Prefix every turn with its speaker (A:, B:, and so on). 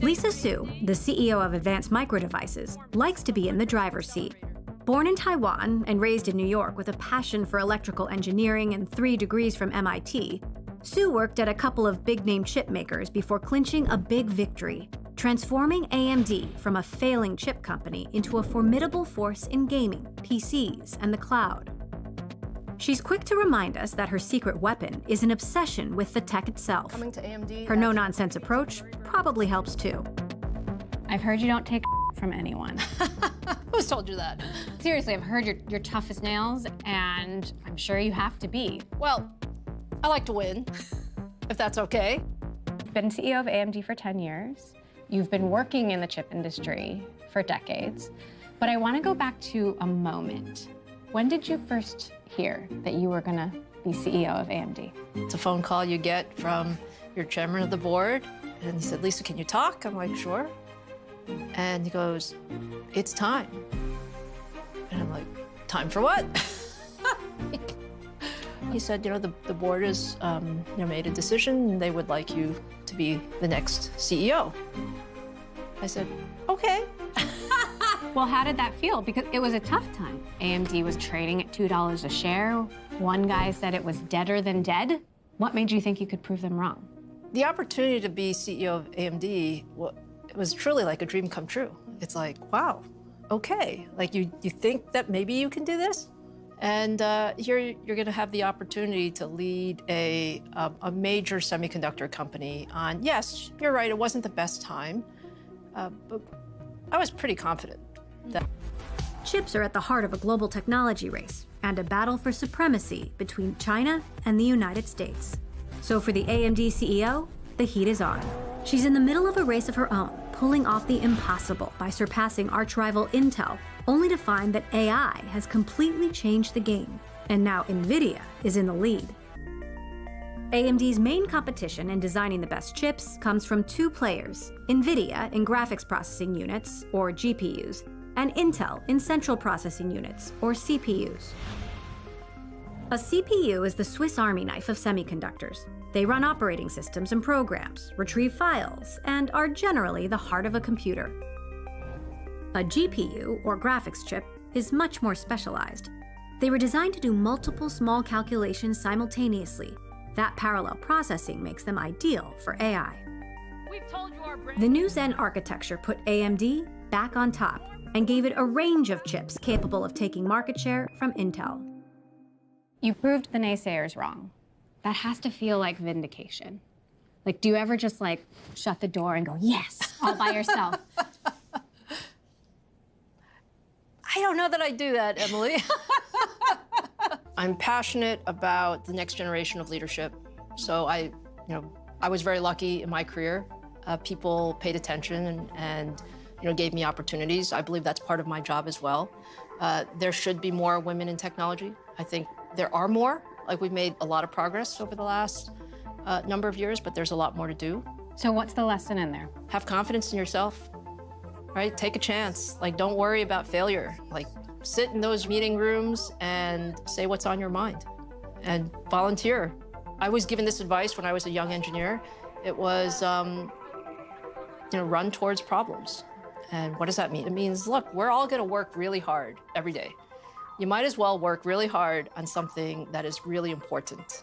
A: Lisa Su, the CEO of Advanced Micro Devices, likes to be in the driver's seat. Born in Taiwan and raised in New York with a passion for electrical engineering and 3 degrees from MIT, Su worked at a couple of big-name chip makers before clinching a big victory, transforming AMD from a failing chip company into a formidable force in gaming, PCs, and the cloud. She's quick to remind us that her secret weapon is an obsession with the tech itself.
B: Coming to AMD,
A: her no-nonsense approach probably helps too.
C: I've heard you don't take from anyone.
B: Who's told you that?
C: Seriously, I've heard you're tough as nails, and I'm sure you have to be.
B: Well, I like to win, if that's okay.
C: You've been CEO of AMD for 10 years. You've been working in the chip industry for decades. But I want to go back to a moment. When did you first hear that you were going to be CEO of AMD?
B: It's a phone call you get from your chairman of the board, and he said, "Lisa, can you talk?" I'm like, "Sure." And he goes, "It's time." And I'm like, "Time for what?" He said, the board has made a decision, and they would like you to be the next CEO. I said, "Okay."
C: Well, how did that feel? Because it was a tough time. AMD was trading at $2 a share. One guy said it was deader than dead. What made you think you could prove them wrong?
B: The opportunity to be CEO of AMD, it was truly like a dream come true. It's like, wow, okay. Like you think that maybe you can do this? And here you're gonna have the opportunity to lead a major semiconductor company on, yes, you're right, it wasn't the best time, but I was pretty confident that.
A: Chips are at the heart of a global technology race and a battle for supremacy between China and the United States. So for the AMD CEO, the heat is on. She's in the middle of a race of her own, pulling off the impossible by surpassing arch-rival Intel, only to find that AI has completely changed the game, and now Nvidia is in the lead. AMD's main competition in designing the best chips comes from 2 players, Nvidia in graphics processing units, or GPUs, and Intel in central processing units, or CPUs. A CPU is the Swiss Army knife of semiconductors. They run operating systems and programs, retrieve files, and are generally the heart of a computer. A GPU, or graphics chip, is much more specialized. They were designed to do multiple small calculations simultaneously. That parallel processing makes them ideal for AI. The new Zen architecture put AMD back on top and gave it a range of chips capable of taking market share from Intel.
C: You proved the naysayers wrong. That has to feel like vindication. Like, do you ever just shut the door and go, yes, all by yourself?
B: I don't know that I do that, Emily. I'm passionate about the next generation of leadership. So I was very lucky in my career. People paid attention and gave me opportunities. I believe that's part of my job as well. There should be more women in technology. I think there are more. We've made a lot of progress over the last number of years, but there's a lot more to do.
C: So what's the lesson in there?
B: Have confidence in yourself, right? Take a chance. Don't worry about failure. Sit in those meeting rooms and say what's on your mind and volunteer. I was given this advice when I was a young engineer. It was, run towards problems. And what does that mean? It means, look, we're all gonna work really hard every day. You might as well work really hard on something that is really important.